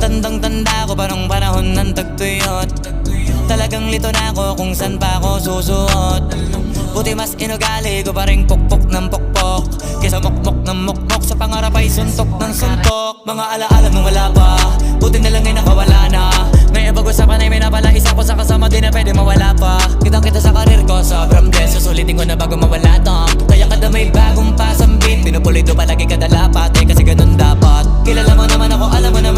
tandang-tanda ko pa nung panahon ng tagtuyot. Talagang lito na ako kung saan pa ako susuot. Buti mas inugali ko pa rin pukpok ng pukpok kesa mukmok ng mukmok, sa pangarap ay suntok ng suntok. Mga alaala nung wala pa, buti na lang ay nakawala na. Ngayon pag-usapan ay may napala, isa ko sa kasama di na pwede mawala pa. Kitang kita sa karir ko, sobrang blessed, susulitin ko na bago mawala to. Kaya kada may bagong pasambit, pinupulido palagi kada lapat, kasi ganun dapat. Kilala mo naman ako, alam mo naman